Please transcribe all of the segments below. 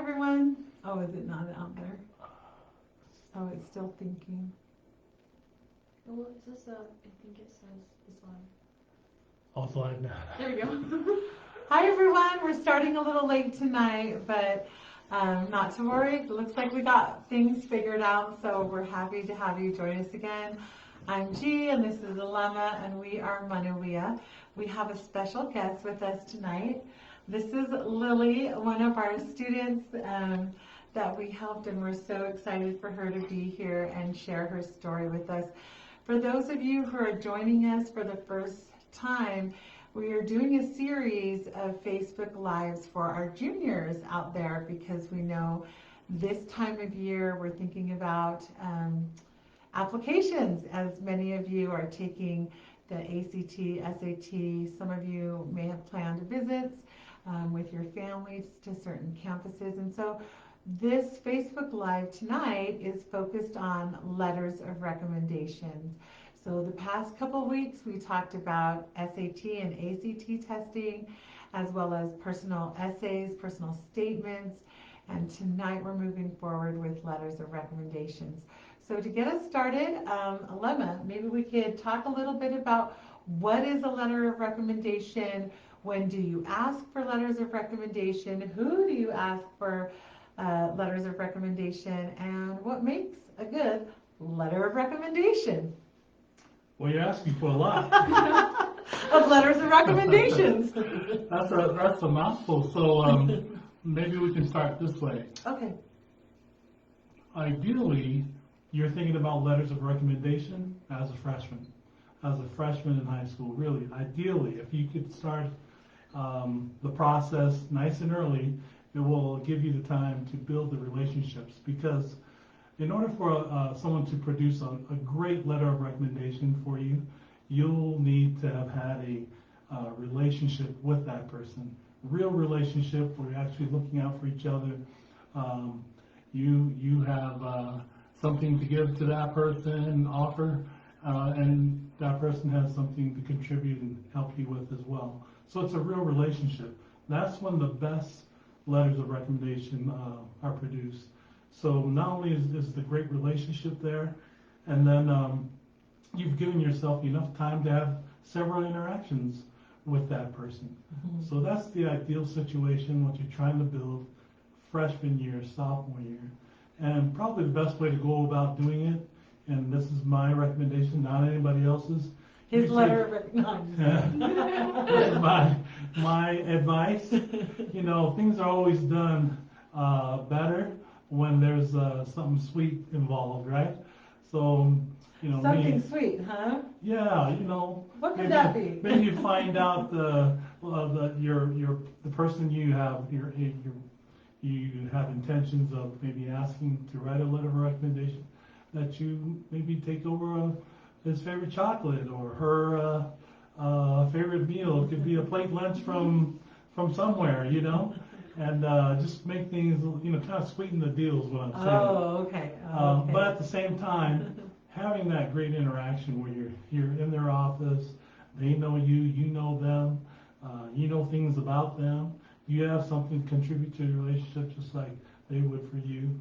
everyone. Oh, is it not out there? Oh, it's still thinking. Well, it says, I think it says it's on. Oh, it's live now. There we go. Hi, everyone. We're starting a little late tonight, but not to worry. It looks like we got things figured out, so we're happy to have you join us again. I'm G, and this is Alema, and we are Manuia. We have a special guest with us tonight. This is Lilly, one of our students that we helped, and we're so excited for her to be here and share her story with us. For those of you who are joining us for the first time, we are doing a series of Facebook Lives for our juniors out there because we know this time of year we're thinking about applications, as many of you are taking the ACT, SAT. Some of you may have planned visits with your families to certain campuses. And so this Facebook Live tonight is focused on letters of recommendations. So the past couple weeks we talked about SAT and ACT testing, as well as personal essays, personal statements, and tonight we're moving forward with letters of recommendations. So to get us started, Alema, maybe we could talk a little bit about what is a letter of recommendation, when do you ask for letters of recommendation, who do you ask for letters of recommendation, and what makes a good letter of recommendation? Well, you're asking for a lot. Of letters of recommendations. That's a mouthful. So maybe we can start this way. Okay. Ideally, you're thinking about letters of recommendation as a freshman. As a freshman in high school, really, ideally, if you could start the process nice and early, it will give you the time to build the relationships. Because in order for someone to produce a great letter of recommendation for you, you'll need to have had a relationship with that person. Real relationship where you're actually looking out for each other. You have something to give to that person, offer, and that person has something to contribute and help you with as well. So it's a real relationship. That's when the best letters of recommendation are produced. So not only is the great relationship there, and then you've given yourself enough time to have several interactions with that person. Mm-hmm. So that's the ideal situation, what you're trying to build freshman year, sophomore year. And probably the best way to go about doing it, and this is my recommendation, not anybody else's. His letter of recommendation. This is my advice. You know, things are always done better when there's something sweet involved, right? So, you know, something sweet, huh? Yeah, you know. What could that be? Maybe you find out the person you have intentions of maybe asking to write a letter of recommendation, that you maybe take over his favorite chocolate or her favorite meal. It could be a plate lunch from somewhere, you know, and just make things, you know, kind of sweeten the deal is what I'm saying. Oh, okay. Okay. But at the same time, having that great interaction where you're in their office, they know you, you know them, you know things about them. You have something to contribute to the relationship just like they would for you.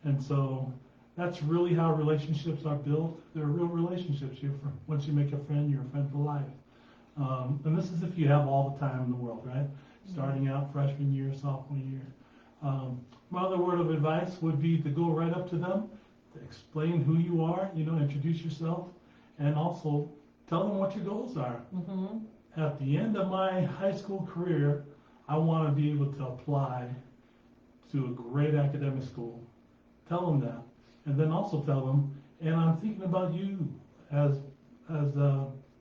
And so that's really how relationships are built. They're real relationships. Once you make a friend, you're a friend for life. And this is if you have all the time in the world, right? Starting out freshman year, sophomore year. My other word of advice would be to go right up to them, to explain who you are, you know, introduce yourself, and also tell them what your goals are. Mm-hmm. At the end of my high school career, I want to be able to apply to a great academic school. Tell them that. And then also tell them, and I'm thinking about you as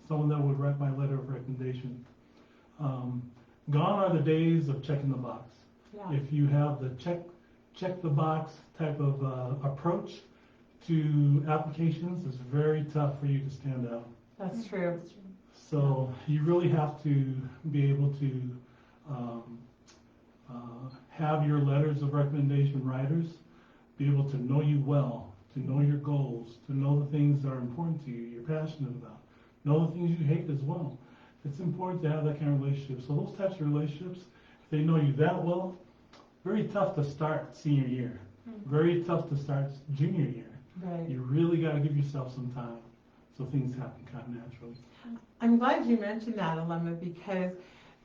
someone that would write my letter of recommendation. Gone are the days of checking the box. Yeah. If you have the check the box type of approach to applications, it's very tough for you to stand out. That's true. So you really have to be able to have your letters of recommendation writers be able to know you well, to know your goals, to know the things that are important to you, you're passionate about, know the things you hate as well. It's important to have that kind of relationship. So those types of relationships, if they know you that well, very tough to start senior year. Very tough to start junior year. Right. You really got to give yourself some time so things happen kind of naturally. I'm glad you mentioned that, Alema, because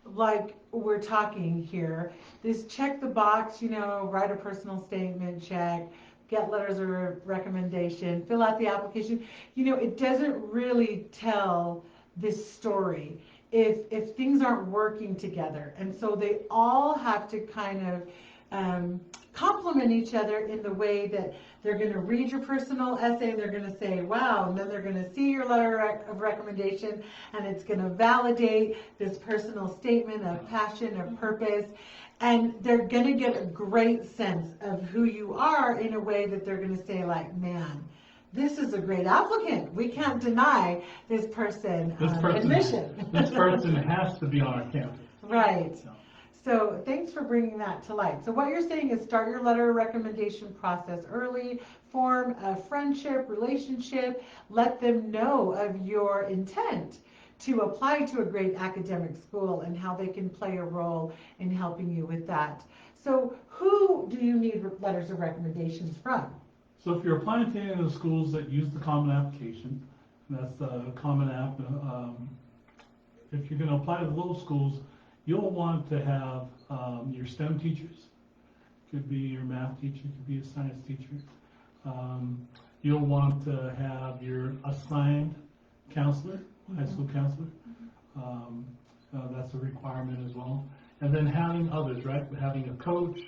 like we're talking here, this check the box, write a personal statement, check, get letters of recommendation, fill out the application. It doesn't really tell this story if things aren't working together. And so they all have to kind of complement each other in the way that they're going to read your personal essay, they're going to say, wow, and then they're going to see your letter of recommendation, and it's going to validate this personal statement of passion, of purpose, and they're going to get a great sense of who you are in a way that they're going to say, like, man, this is a great applicant. We can't deny this person admission. This person has to be on our campus. Right. So thanks for bringing that to light. So what you're saying is start your letter of recommendation process early, form a friendship, relationship, let them know of your intent to apply to a great academic school and how they can play a role in helping you with that. So who do you need letters of recommendations from? So if you're applying to any of the schools that use the Common Application, that's the Common App, if you're going to apply to those schools, you'll want to have your STEM teachers. Could be your math teacher, could be a science teacher. You'll want to have your assigned counselor, high school counselor. That's a requirement as well. And then having others, right? Having a coach,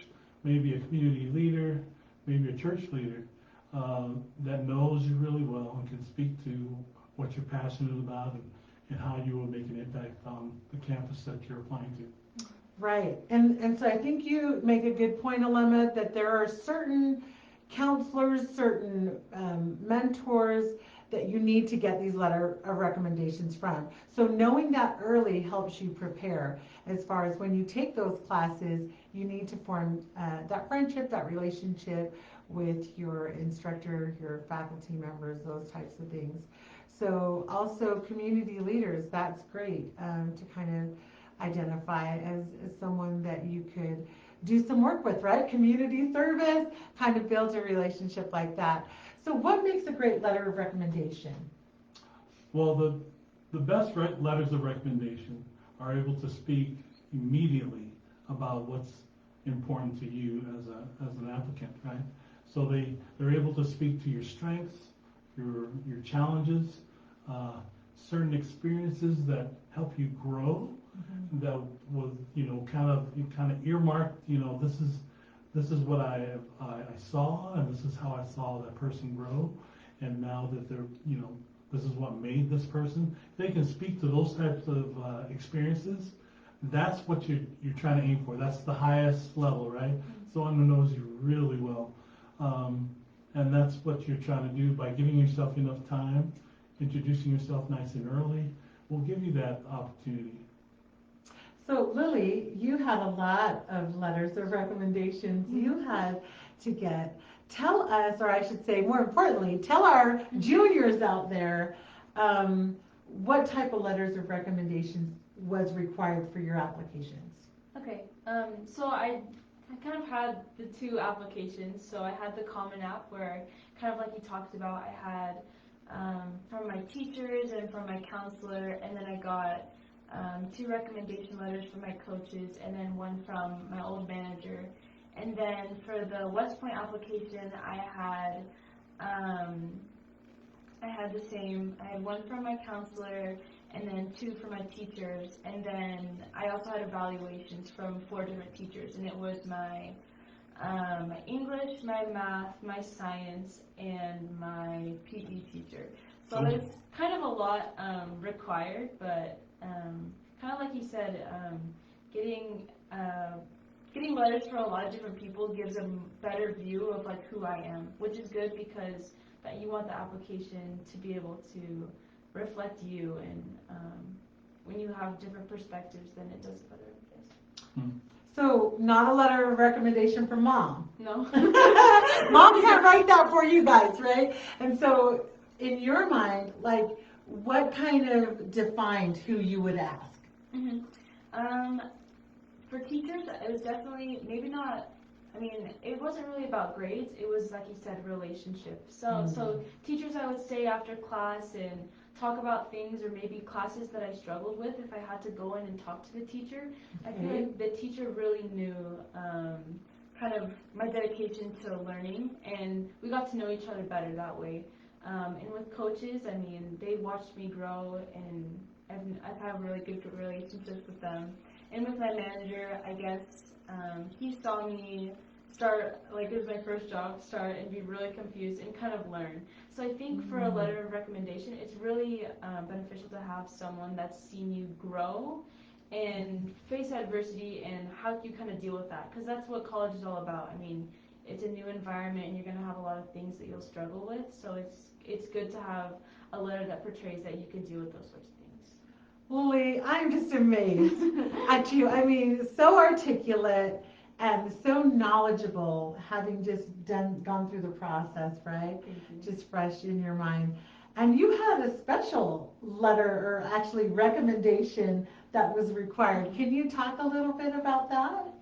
maybe a community leader, maybe a church leader that knows you really well and can speak to what you're passionate about and how you will make an impact on the campus that you're applying to. Right, and so I think you make a good point, Alema, that there are certain counselors, certain mentors that you need to get these letter of recommendations from. So knowing that early helps you prepare. As far as when you take those classes, you need to form that friendship, that relationship with your instructor, your faculty members, those types of things. So also community leaders, that's great to kind of identify as someone that you could do some work with, right? Community service kind of builds a relationship like that. So what makes a great letter of recommendation? Well, the best letters of recommendation are able to speak immediately about what's important to you as an applicant, right? So they're able to speak to your strengths, your challenges, certain experiences that help you grow, that was kind of earmarked. This is what I saw, and this is how I saw that person grow, and now that they're this is what made this person. They can speak to those types of experiences. That's what you're trying to aim for. That's the highest level, right? Someone who knows you really well. And that's what you're trying to do by giving yourself enough time, introducing yourself nice and early, will give you that opportunity. So Lilly, you had a lot of letters of recommendations you had to get. Tell us, or I should say more importantly, tell our juniors out there what type of letters of recommendations was required for your applications. Okay, so I kind of had the two applications. So I had the Common App where, kind of like you talked about, I had from my teachers and from my counselor, and then I got 2 recommendation letters from my coaches, and then 1 from my old manager. And then for the West Point application, I had the same. I had 1 from my counselor, and then 2 from my teachers, and then I also had evaluations from 4 different teachers, and it was my English, my math, my science, and my PE teacher. So it's kind of a lot required, but kind of like you said, getting letters from a lot of different people gives a better view of like who I am, which is good because that you want the application to be able to reflect you, and when you have different perspectives, then it does better, I guess. So not a letter of recommendation from mom. No. Mom can't write that for you guys, right? And so in your mind, like, what kind of defined who you would ask? For teachers, it was definitely maybe not I mean, it wasn't really about grades. It was, like you said, relationships. So teachers, I would stay after class and talk about things, or maybe classes that I struggled with. If I had to go in and talk to the teacher, I feel like the teacher really knew kind of my dedication to learning, and we got to know each other better that way. And with coaches, I mean, they watched me grow, and I've had really good relationships with them. And with my manager, I guess he saw me start, like it was my first job, start and be really confused and kind of learn. So I think for a letter of recommendation, it's really beneficial to have someone that's seen you grow and face adversity, and how you kind of deal with that, because that's what college is all about. I mean, it's a new environment, and you're going to have a lot of things that you'll struggle with, so it's good to have a letter that portrays that you can deal with those sorts of things. Lily, I'm just amazed at you. I mean, so articulate and so knowledgeable, having just gone through the process, right? Just fresh in your mind. And you had a special letter, or actually recommendation, that was required. Can you talk a little bit about that?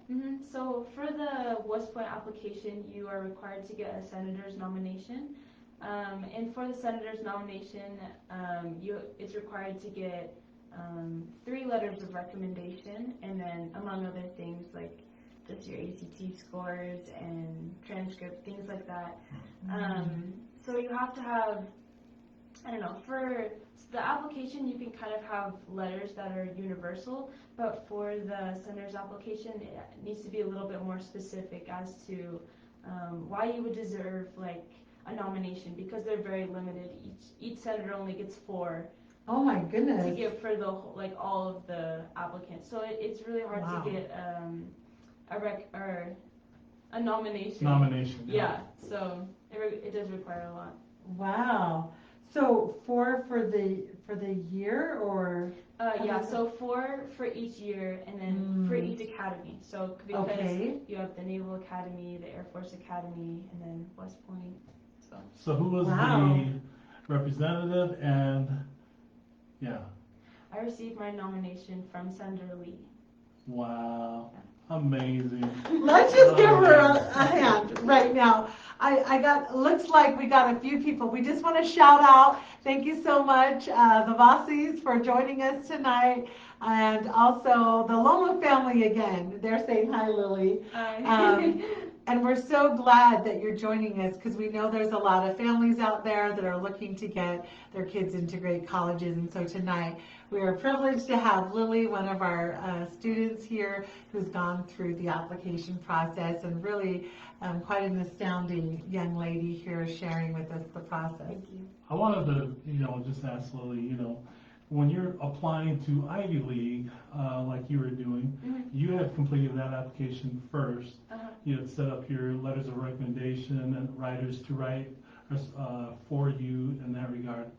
So for the West Point application, you are required to get a senator's nomination. And for the senator's nomination, it's required to get 3 letters of recommendation, and then among other things like just your ACT scores and transcript, things like that. So you have to have, I don't know, for the application you can kind of have letters that are universal, but for the senator's application it needs to be a little bit more specific as to why you would deserve like a nomination, because they're very limited. Each senator only gets 4. Oh my goodness. To give for the like all of the applicants. So it's really hard to get a nomination. Nomination. Yeah. So it does require a lot. Wow. So 4 for the year, or? Yeah. So 4 for each year, and then for each academy. So because you have the Naval Academy, the Air Force Academy, and then West Point. So who was the representative, and I received my nomination from Senator Lee. Wow. Amazing. Let's just give her a hand right now. Looks like we got a few people. We just want to shout out, thank you so much, the Vossies, for joining us tonight, and also the Loma family again. They're saying hi, Lily. Hi. And we're so glad that you're joining us, because we know there's a lot of families out there that are looking to get their kids into great colleges. And so tonight we are privileged to have Lily, one of our students here, who's gone through the application process, and really quite an astounding young lady here sharing with us the process. Thank you. I wanted to, just ask Lily, when you're applying to Ivy League, like you were doing, you had completed that application first. You had set up your letters of recommendation and writers to write for you in that regard.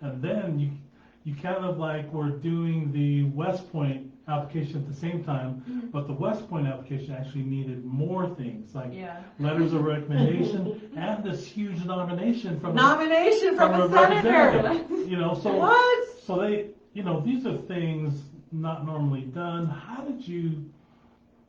And then you kind of like were doing the West Point application at the same time, but the West Point application actually needed more things, like letters of recommendation and this huge nomination from a senator. So what? So they, these are things not normally done. How did you?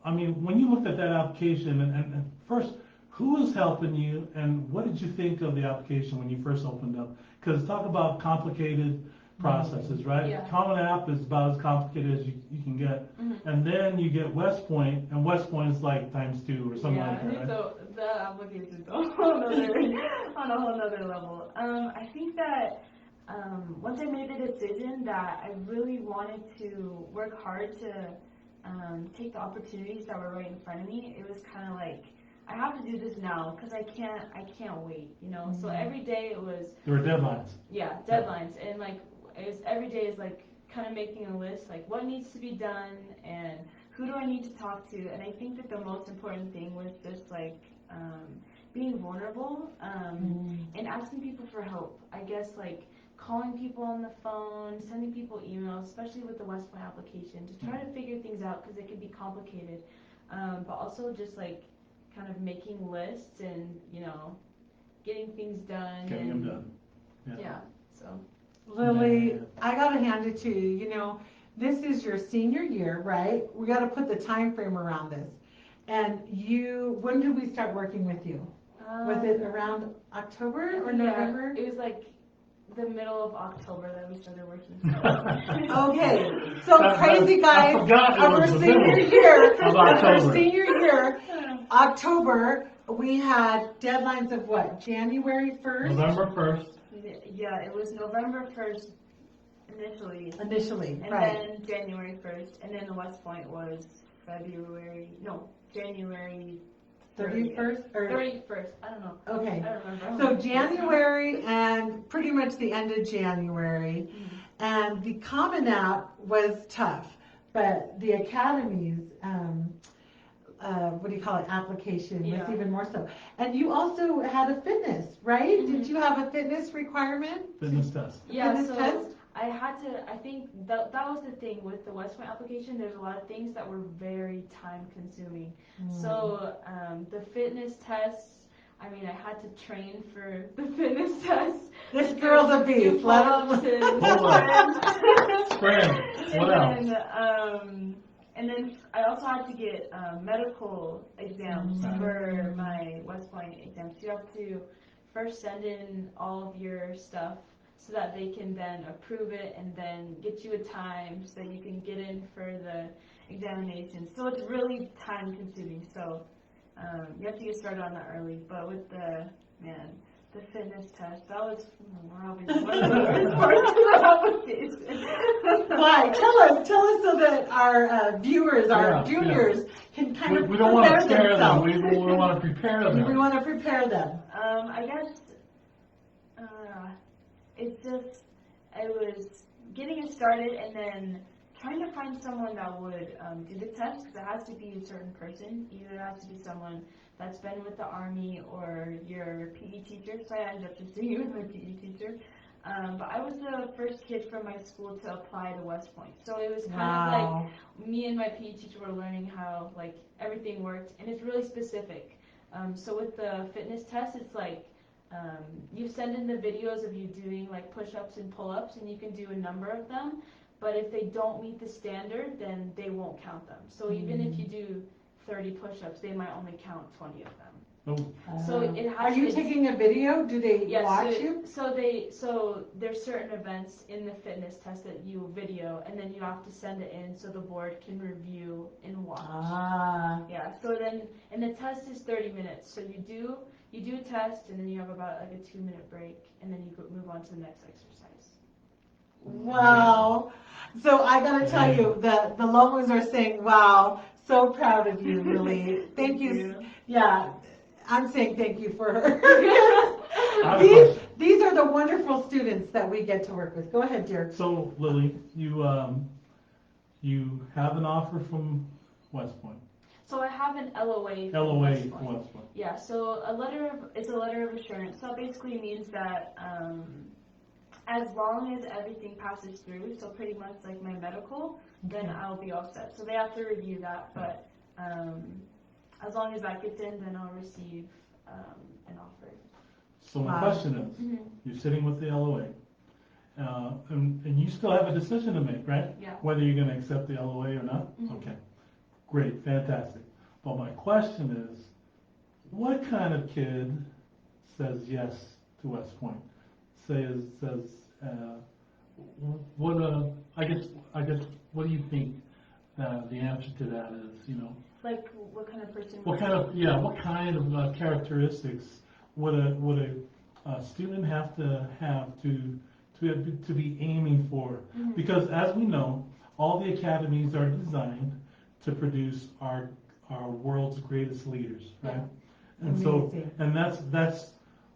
I mean, when you looked at that application, and first, who was helping you, and what did you think of the application when you first opened up? Because talk about complicated processes, right? Yeah. Common App is about as complicated as you can get, and then you get West Point, and West Point is like ×2 or something like that. Right? So the application is on a whole other level. I think that once I made the decision that I really wanted to work hard to take the opportunities that were right in front of me, it was kind of like, I have to do this now, because I can't wait, So every day it was, there were deadlines. Yeah, deadlines, and like every day is like kind of making a list, like what needs to be done and who do I need to talk to. And I think that the most important thing was just like being vulnerable and asking people for help. I guess like calling people on the phone, sending people emails, especially with the West Point application, to try to figure things out, because it can be complicated. But also just like kind of making lists and, getting things done. Getting them done. Yeah, so. Lily, I got to hand it to you. This is your senior year, right? We got to put the time frame around this. And when did we start working with you? Was it around October or November? It was like the middle of October that we started working. Okay, so crazy guys, I forgot it our was the senior middle year, of our October. senior year, October, we had deadlines of what, January 1st? November 1st. Yeah, it was November 1st initially. Initially, And right. then January 1st, and then the West Point was January 31st? Or 31st, I don't know. Okay, I don't remember. so January and pretty much the end of January, and the Common App was tough, but the Academy's, what do you call it, application was even more so. And you also had a fitness, right? Did you have a fitness requirement? Fitness test. Yeah, Fitness so test? I think that was the thing with the West Point application. There's a lot of things that were very time consuming. So the fitness tests, I mean, I had to train for the fitness tests. This girl's a beast. Let us. Sprint. What else? And then I also had to get medical exams for my West Point exams. You have to first send in all of your stuff so that they can then approve it and then get you a time so that you can get in for the examination. So it's really time consuming. So you have to get started on that early. But with the fitness test, that was probably one of the worst parts of the application. Why? Tell us so that our viewers, our juniors, can kind of we don't want to prepare scare them. themselves. We want to prepare them. We want to prepare them. I guess it was getting it started and then trying to find someone that would do the test, because it has to be a certain person. Either it has to be someone that's been with the Army or your PE teacher. So I ended up just doing it with my PE teacher. But I was the first kid from my school to apply to West Point. So it was kind of like me and my PE teacher were learning how like everything worked, and it's really specific. So with the fitness test, it's like you send in the videos of you doing like push-ups and pull-ups, and you can do a number of them. But if they don't meet the standard, then they won't count them. So even if you do 30 push-ups, they might only count 20 of them. So it has. Are you taking a video? Do they watch you? So there's certain events in the fitness test that you video, and then you have to send it in so the board can review and watch. Yeah. So then, and the test is 30 minutes. So you do a test, and then you have about like a 2-minute break, and then you move on to the next exercise. Wow. So I gotta tell you, the Lomos are saying, wow, so proud of you, really. Thank you. Yeah, I'm saying thank you for her. These are the wonderful students that we get to work with. Go ahead, Derek. So, Lily, you have an offer from West Point. So I have an LOA from West Point. Point. Yeah, so it's a letter of assurance. So that basically means that as long as everything passes through, so pretty much like my medical, then I'll be all set. So they have to review that, but as long as that gets in, then I'll receive an offer. So my question is, you're sitting with the LOA, and you still have a decision to make, right? Yeah. Whether you're going to accept the LOA or not? Okay, great, fantastic. But my question is, what kind of kid says yes to West Point? I guess, what do you think the answer to that is? You know, like what kind of person? What kind of characteristics would a student have to be aiming for? Because as we know, all the academies are designed to produce our world's greatest leaders, right? And amazing. that's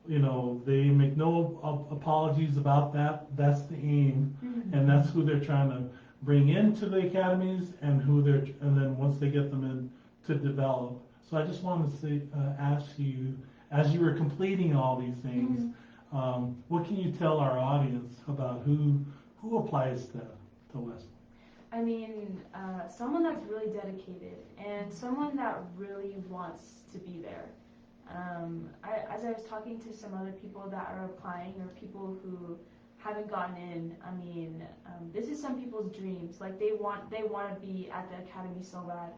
you know, they make no apologies about that. That's the aim, and that's who they're trying to bring into the academies, and then once they get them in, to develop. So I just wanted to ask you, as you were completing all these things, what can you tell our audience about who applies to West Point? I mean, someone that's really dedicated and someone that really wants to be there. As I was talking to some other people that are applying, or people who haven't gotten in, I mean, this is some people's dreams. Like they want to be at the academy so bad.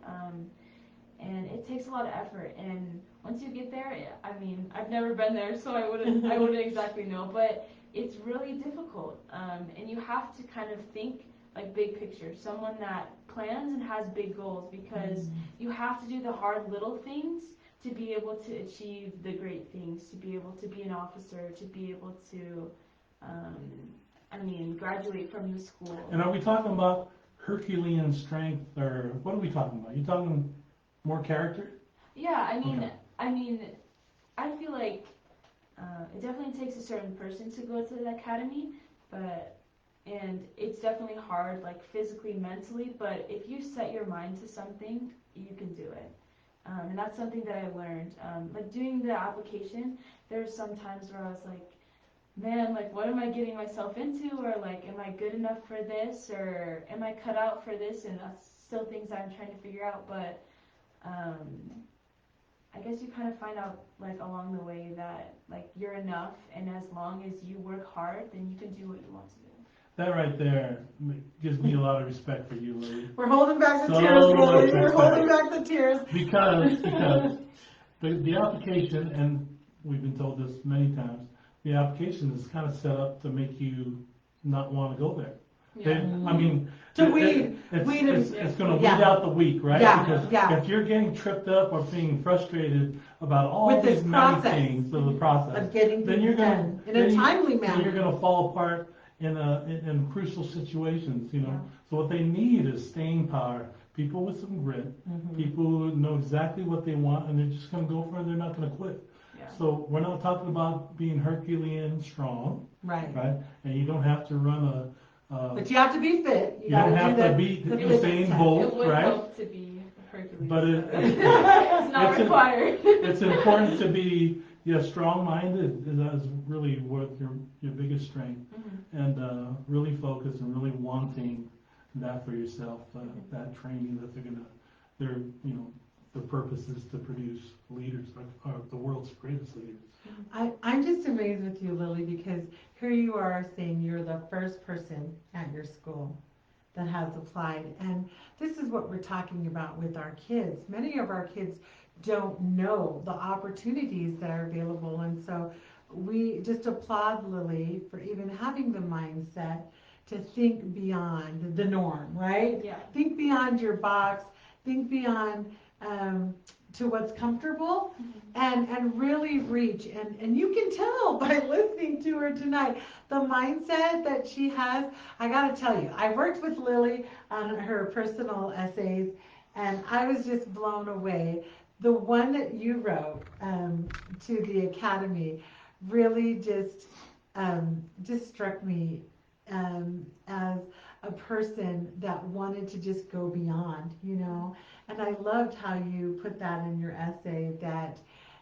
and it takes a lot of effort. And once you get there, I mean, I've never been there, so I wouldn't exactly know, but it's really difficult. And you have to kind of think like big picture, someone that plans and has big goals, because you have to do the hard little things to be able to achieve the great things, to be able to be an officer, to be able to, graduate from the school. And are we talking about Herculean strength, or what are we talking about? You talking more character? Yeah, Okay. I feel like it definitely takes a certain person to go to the academy, and it's definitely hard, like physically, mentally, but if you set your mind to something, you can do it. And that's something that I learned. Like doing the application, there's some times where I was like, man, like what am I getting myself into, or like, am I good enough for this, or am I cut out for this? And that's still things I'm trying to figure out, but I guess you kind of find out like along the way that like you're enough, and as long as you work hard, then you can do what you want to do. That right there gives me a lot of respect for you, Lily. We're holding back the So tears, Lily. much We're respect. holding back the tears. Because the application, and we've been told this many times, the application is kind of set up to make you not want to go there. Yeah. I mean, To weed it's going to weed Yeah. out the weak, right? Yeah, Because yeah. if you're getting tripped up or being frustrated about all With these this many process things of the process, of getting then things you're going done to in a timely then you're manner. going to fall apart in crucial situations, you know. Yeah. So what they need is staying power, people with some grit, people who know exactly what they want, and they're just going to go for it. They're not going to quit. Yeah. So we're not talking about being Herculean strong, Right. right? And you don't have to run But you have to be fit. you don't have to beat the Usain fitness Bolt, It would right? help to be Hercules. But it's not it's required. it's important to be strong-minded. That's really what your biggest strength, and really focused and really wanting that for yourself. That training that their purpose is to produce leaders, or the world's greatest leaders. I'm just amazed with you, Lily, because here you are saying you're the first person at your school that has applied. And this is what we're talking about with our kids. Many of our kids don't know the opportunities that are available. And so we just applaud Lily for even having the mindset to think beyond the norm, right? Yeah. Think beyond your box, think beyond to what's comfortable, and really reach. And you can tell by listening to her tonight, the mindset that she has. I gotta tell you, I worked with Lily on her personal essays, and I was just blown away. The one that you wrote to the Academy really just struck me as a person that wanted to just go beyond, you know. And I loved how you put that in your essay, that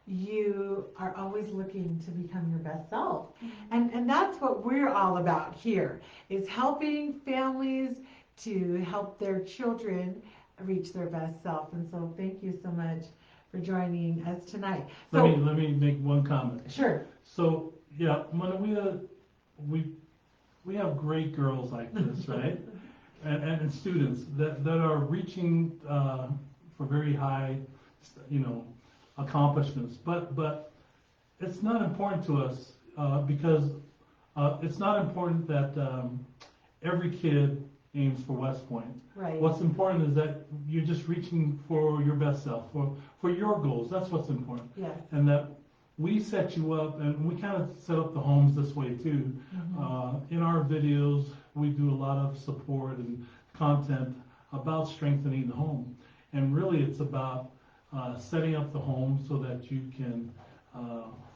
you are always looking to become your best self. And that's what we're all about here, is helping families to help their children reach their best self. And so thank you so much for joining us tonight. So, Let me make one comment. Sure. So yeah, Manuia, we have great girls like this, right? And students that are reaching for very high, accomplishments. But it's not important to us because it's not important that every kid aims for West Point. Right. What's important is that you're just reaching for your best self, for your goals. That's what's important. Yes. And that we set you up, and we kind of set up the homes this way too. In our videos, we do a lot of support and content about strengthening the home. And really it's about setting up the home so that you can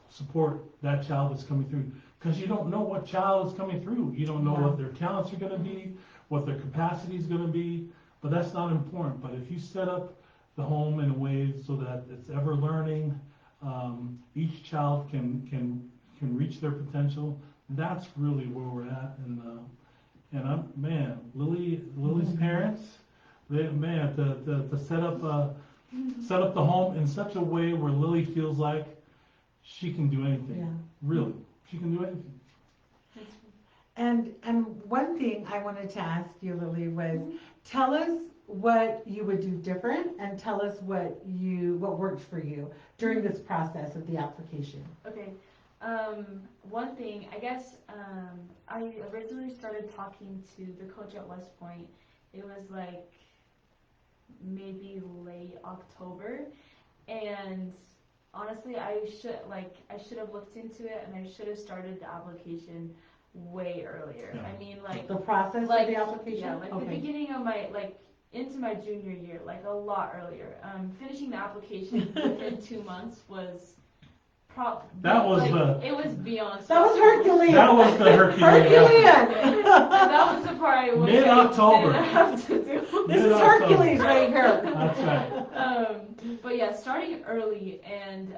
support that child that's coming through. Because you don't know what child is coming through. You don't know what their talents are going to be, what their capacity is going to be, but that's not important. But if you set up the home in a way so that it's ever learning, each child can reach their potential, that's really where we're at. And Lily's parents, to set up the home in such a way where Lily feels like she can do anything. Yeah. Really, she can do anything. And one thing I wanted to ask you, Lily, was tell us what you would do different and tell us what worked for you during this process of the application. Okay. One thing, I guess, I originally started talking to the coach at West Point. It was like maybe late October, and honestly, I should have looked into it, and I should have started the application way earlier. Yeah. I mean, like The process like of the application? yeah, like the beginning of my into my junior year, like a lot earlier. Finishing the application within 2 months was That was it was beyond. That was Herculean. That was the Herculean. Herculean. That was the part I wish Mid-October. I didn't have to do. This is Hercules right here. That's right. But yeah, starting early and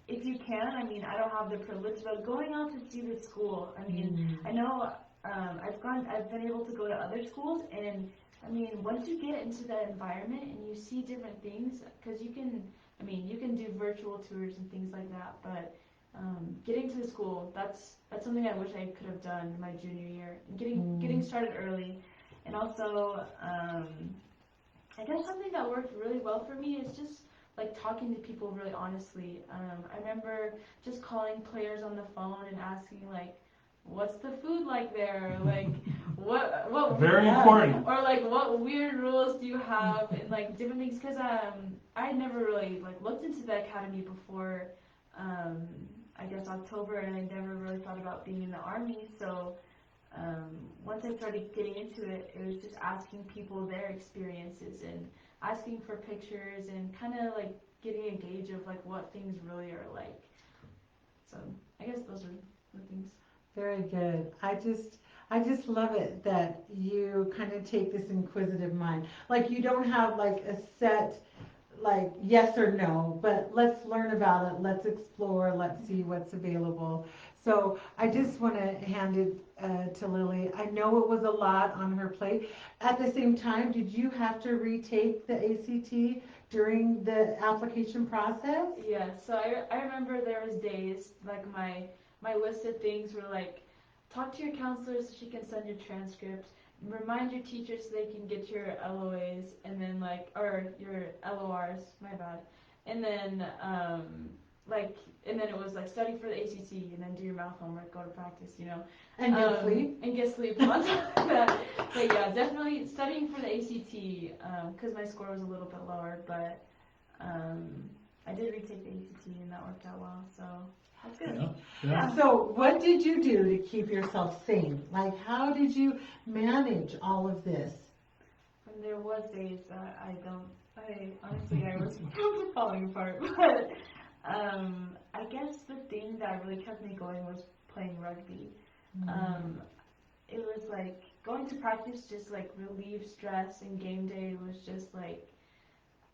if you can, I mean, I don't have the privilege, but going out to see the school. I mean, I know I've been able to go to other schools, and I mean, once you get into that environment and you see different things, because you can do virtual tours and things like that, but getting to the school, that's something I wish I could have done my junior year. Getting started early, and also I guess something that worked really well for me is just like talking to people really honestly. I remember just calling players on the phone and asking like, what's the food like there? Like, what Very important. Or like, what weird rules do you have? And like different things, because I had never really like looked into the academy before, I guess October, and I never really thought about being in the Army. So once I started getting into it, it was just asking people their experiences and asking for pictures and kind of like getting a gauge of like what things really are like. So I guess those are the things. Very good. I just love it that you kind of take this inquisitive mind. Like you don't have like a set like yes or no, but let's learn about it, let's explore, let's see what's available. So I just want to hand it to Lily. I know it was a lot on her plate. At the same time, did you have to retake the ACT during the application process? Yeah, so I remember there was days, like my list of things were like, talk to your counselor so she can send your transcript, remind your teacher so they can get your LOAs, and then or your LORs, my bad, and then and then it was like study for the ACT, and then do your math homework, go to practice, And get sleep. And get sleep on top of that. But yeah, definitely studying for the ACT, because my score was a little bit lower, but I did retake the ACT, and that worked out well, so that's good. Yeah. So what did you do to keep yourself sane? Like how did you manage all of this? And there was days that I honestly I was falling apart, but I guess the thing that really kept me going was playing rugby. It was like going to practice just like relieve stress, and game day was just like,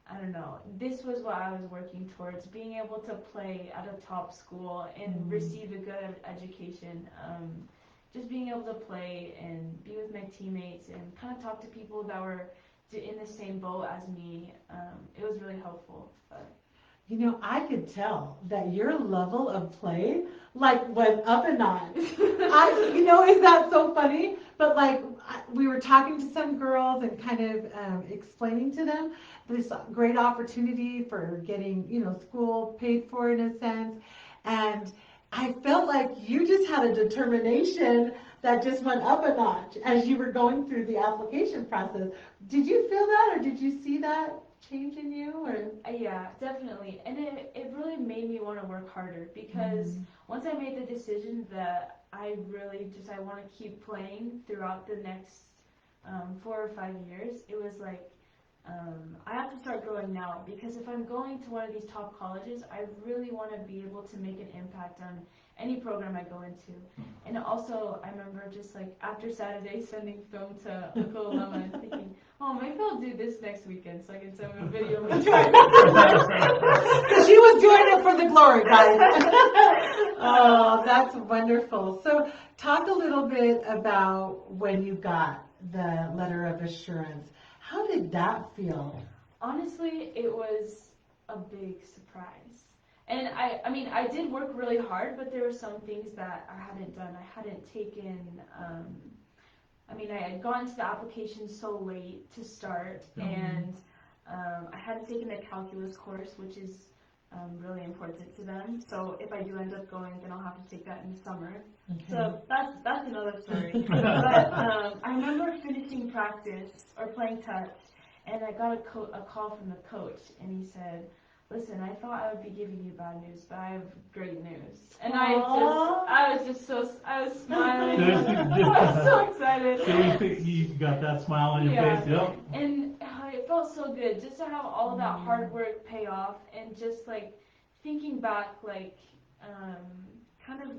I don't know, this was what I was working towards, being able to play at a top school and receive a good education. Just being able to play and be with my teammates and kind of talk to people that were in the same boat as me. It was really helpful. But I could tell that your level of play went up a notch. Is that so funny? But we were talking to some girls and kind of explaining to them this great opportunity for getting, school paid for in a sense. And I felt like you just had a determination that just went up a notch as you were going through the application process. Did you feel that, or did you see that change in you? Or? Yeah, definitely. And it really made me want to work harder, because once I made the decision that I want to keep playing throughout the next 4 or 5 years, it was like, I have to start growing now, because if I'm going to one of these top colleges, I really want to be able to make an impact on any program I go into. And also, I remember just like after Saturday sending film to Uncle Lama and thinking, oh, maybe I'll do this next weekend so I can send him a video of me doing it. She was doing it for the glory, guys. Oh, that's wonderful. So talk a little bit about when you got the letter of assurance. How did that feel? Honestly, it was a big surprise. And I did work really hard, but there were some things that I hadn't done. I hadn't taken I mean, I had gotten to the application so late to start, and I hadn't taken a calculus course, which is really important to them. So if I do end up going, then I'll have to take that in the summer. Okay. So that's another story. But I remember finishing practice or playing touch, and I got a call from the coach, and he said, "Listen, I thought I would be giving you bad news, but I have great news." And I was smiling. I was so excited. So you got that smile on your face, yep. And it felt so good just to have all of that hard work pay off, and just like thinking back, like kind of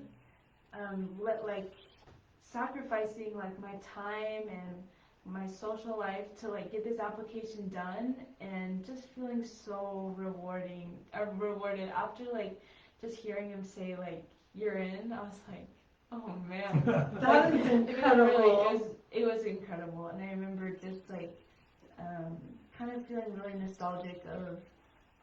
sacrificing like my time and my social life to like get this application done, and just feeling so rewarded after like just hearing him say like you're in. I was like, oh man, that is incredible. It was incredible. And I remember just like kind of feeling really nostalgic of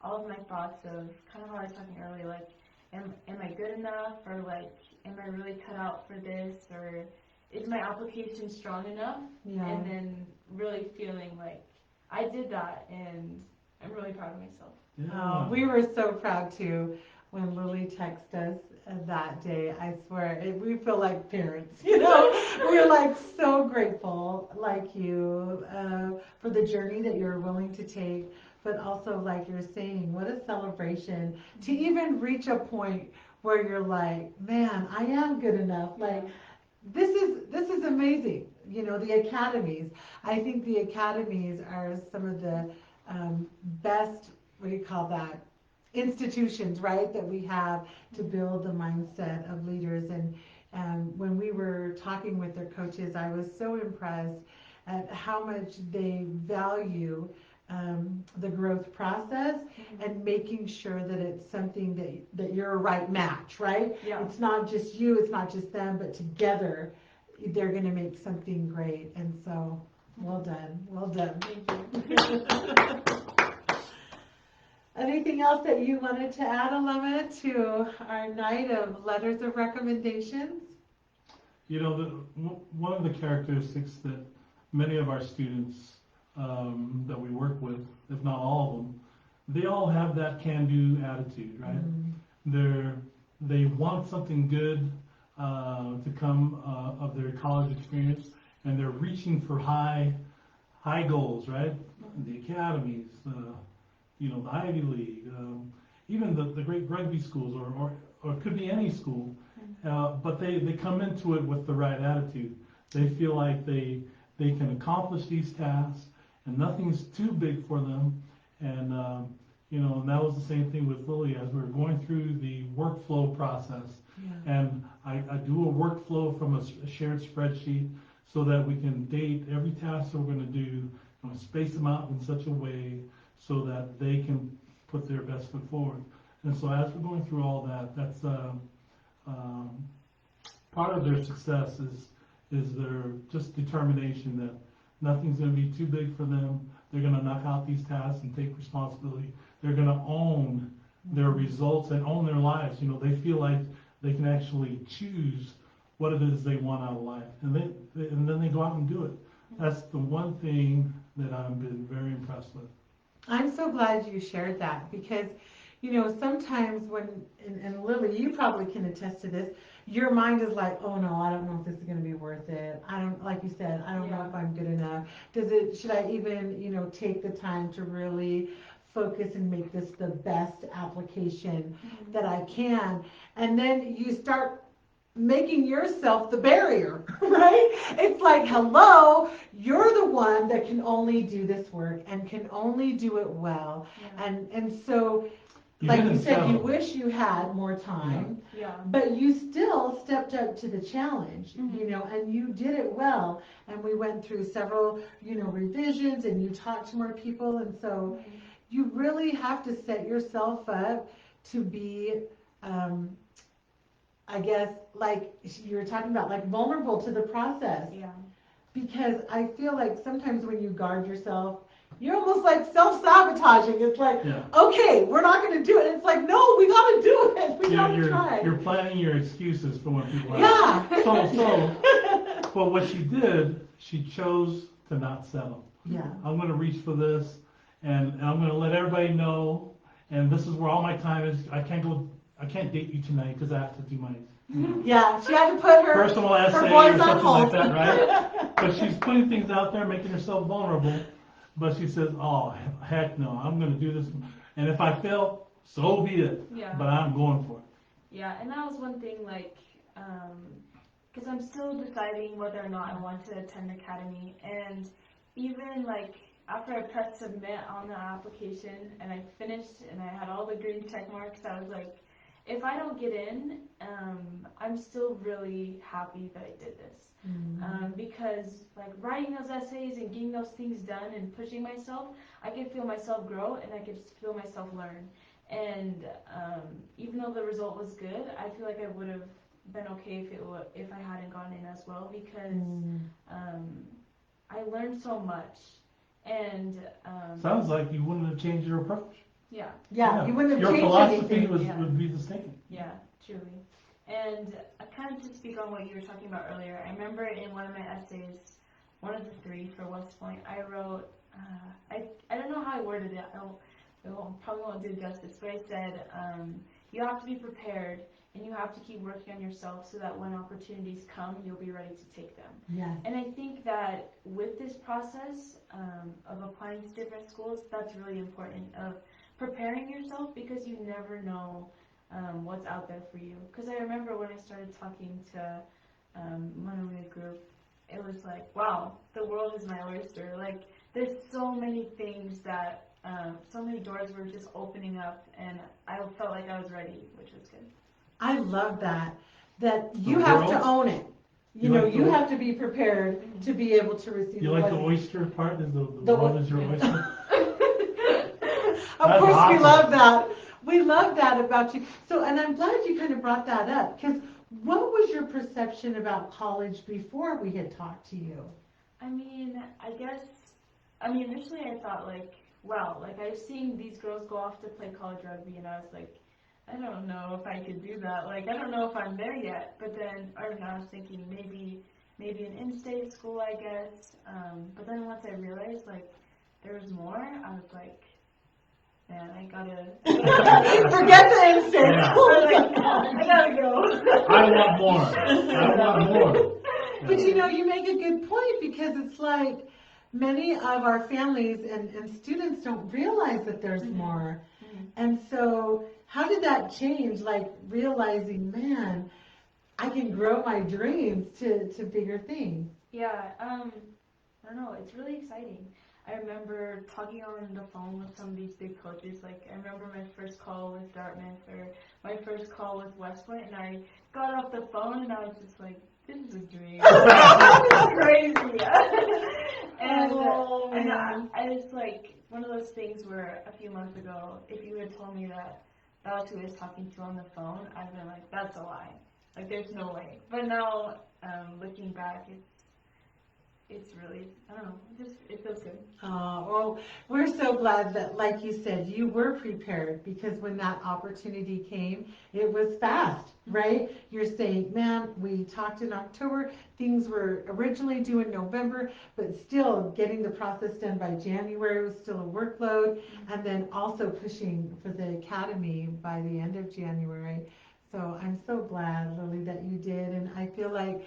all of my thoughts of kind of how I was talking earlier, like am I good enough, or like am I really cut out for this, or is my application strong enough? Yeah. And then really feeling like I did that, and I'm really proud of myself. Yeah. We were so proud too when Lilly texted us that day. I swear, we feel like parents, you know. We're like so grateful, like you, for the journey that you're willing to take, but also like you're saying, what a celebration to even reach a point where you're like, man, I am good enough. Like, this is amazing. You know, the academies. I think the academies are some of the best, what do you call that, institutions, right, that we have to build the mindset of leaders. And when we were talking with their coaches, I was so impressed at how much they value the growth process and making sure that it's something that you're a right match, right? Yeah. It's not just you, it's not just them, but together they're going to make something great. And so, well done, well done. Thank you. Anything else that you wanted to add, Alema, to our night of letters of recommendations? You know, one of the characteristics that many of our students that we work with, if not all of them, they all have that can-do attitude, right? They want something good to come of their college experience, and they're reaching for high goals, right? The academies, you know, the Ivy League, even the great rugby schools, or it could be any school, but they come into it with the right attitude. They feel like they can accomplish these tasks, and nothing's too big for them. And you know, and that was the same thing with Lilly as we were going through the workflow process. Yeah. And I do a workflow from a shared spreadsheet so that we can date every task that we're going to do, and space them out in such a way so that they can put their best foot forward. And so as we're going through all that, that's part of their success is their just determination that nothing's going to be too big for them. They're going to knock out these tasks and take responsibility. They're going to own their results and own their lives. You know, they feel like they can actually choose what it is they want out of life, and then they go out and do it. That's the one thing that I've been very impressed with. I'm so glad you shared that, because, you know, sometimes when, and Lilly, you probably can attest to this, your mind is like, oh no, I don't know if this is going to be worth it. I don't, like you said, I don't know if I'm good enough. Should I even, you know, take the time to really focus and make this the best application that I can? And then you start making yourself the barrier, right? It's like, hello, you're the one that can only do this work and can only do it well. And so, like you said, you wish you had more time, but you still stepped up to the challenge, you know, and you did it well. And we went through several, you know, revisions, and you talked to more people. And so you really have to set yourself up to be, I guess, like you were talking about, like vulnerable to the process. Yeah. Because I feel like sometimes when you guard yourself, you're almost like self-sabotaging. It's like, okay, we're not going to do it. It's like, no, we got to do it. We got to try. You're planning your excuses for when people ask. Yeah. So, but what she did, she chose to not settle. Yeah. I'm going to reach for this, and I'm going to let everybody know, and this is where all my time is. I can't date you tonight because I have to do my Yeah, she had to put her personal essay or boys on something like hold. that, right? But she's putting things out there, making herself vulnerable. But she says, "Oh, heck no, I'm going to do this, and if I fail, so be it. Yeah. But I'm going for it." Yeah, and that was one thing, like, because I'm still deciding whether or not I want to attend academy, and even, like, after I pressed submit on the application, and I finished, and I had all the green check marks, I was like, if I don't get in, I'm still really happy that I did this. Because, like, writing those essays and getting those things done and pushing myself, I could feel myself grow, and I could feel myself learn. And even though the result was good, I feel like I would have been okay if I hadn't gone in as well, because I learned so much. And Sounds like you wouldn't have changed your approach. yeah, Yeah, you wouldn't have Your changed philosophy anything. would be the same. yeah, truly. And kind of to speak on what you were talking about earlier, I remember in one of my essays, one of the 3 for West Point, I wrote, I don't know how I worded it, probably won't do justice, but I said, you have to be prepared, and you have to keep working on yourself so that when opportunities come, you'll be ready to take them. Yeah. And I think that with this process of applying to different schools, that's really important, of preparing yourself, because you never know what's out there for you. Because I remember when I started talking to Manuia group, it was like, wow, the world is my oyster. Like, there's so many things that, so many doors were just opening up, and I felt like I was ready, which was good. I love that you The have to world? own it. You You know, like you the- have to be prepared to be able to receive You the like the blessing. oyster part? Is the The world o- is your oyster? Of That's course, we awesome. love that. We love that about you. So, and I'm glad you kind of brought that up, because what was your perception about college before we had talked to you? I mean, initially I thought, like, wow, like, I've seen these girls go off to play college rugby, and I was like, I don't know if I could do that. Like, I don't know if I'm there yet. But then, I was thinking maybe an in-state school, I guess. But then once I realized, like, there was more, I was like, man, I gotta Forget the instant. Yeah. I gotta go. I want more. I want more. But you know, you make a good point, because it's like many of our families and students don't realize that there's more. And so how did that change, like realizing, man, I can grow my dreams to bigger things? Yeah, I don't know, it's really exciting. I remember talking on the phone with some of these big coaches. Like, I remember my first call with Dartmouth, or my first call with West Point, and I got off the phone and I was just like, this is a dream. This is crazy. And it's like one of those things where a few months ago, if you had told me that was who I was talking to on the phone, I'd been like, that's a lie. Like, there's no way. But now, looking back, it's really, I don't know, it feels good. Well, we're so glad that, like you said, you were prepared, because when that opportunity came, it was fast, right? You're saying, man, we talked in October, things were originally due in November, but still getting the process done by January was still a workload, and then also pushing for the academy by the end of January. So I'm so glad, Lily, that you did, and I feel like,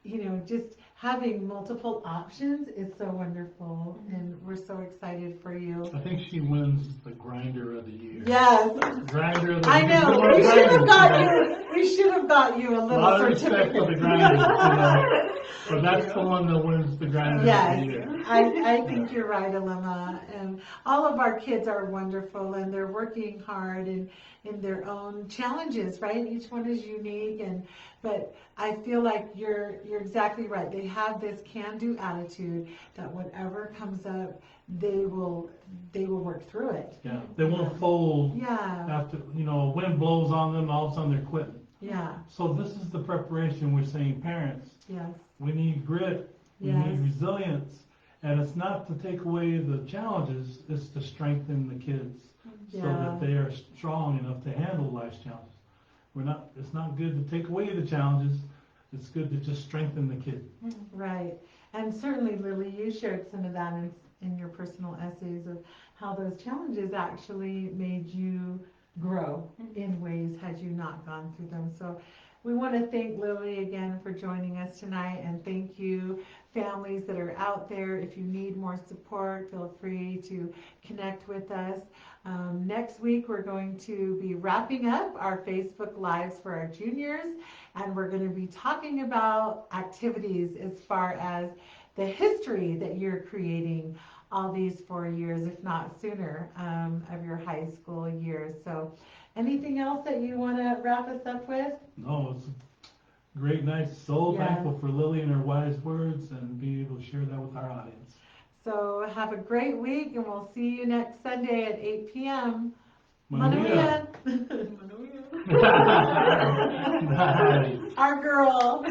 you know, just having multiple options is so wonderful, and we're so excited for you. I think she wins the grinder of the year. Yes, Grinder of the I year. know. We should have got you. We should have got you a A little lot of respect for the certificate. grinder, but that's the one that wins the grinder Yes, of the year. I think you're right, Alema. And all of our kids are wonderful, and they're working hard and in their own challenges, right? Each one is unique, but I feel like you're exactly right. They have this can-do attitude that whatever comes up, they will work through it. Yeah, they won't fold Yeah, after, wind blows on them, all of a sudden they're quitting. yeah, So this is the preparation we're saying, parents. yes, We need grit, we yes. need resilience, and it's not to take away the challenges, it's to strengthen the kids so Yeah. that they are strong enough to handle life's challenges. It's not good to take away the challenges, it's good to just strengthen the kid. Right. And certainly, Lily, you shared some of that in your personal essays of how those challenges actually made you grow in ways had you not gone through them. So we want to thank Lily again for joining us tonight, and thank you, families that are out there. If you need more support, feel free to connect with us. Next week, we're going to be wrapping up our Facebook Lives for our juniors, and we're going to be talking about activities as far as the history that you're creating all these 4 years, if not sooner, of your high school years. So anything else that you want to wrap us up with? No, it's a great night. So Yeah. thankful for Lily and her wise words and being able to share that with our audience. So have a great week, and we'll see you next Sunday at 8 p.m. Manuia. Manuia. Nice. Our girl.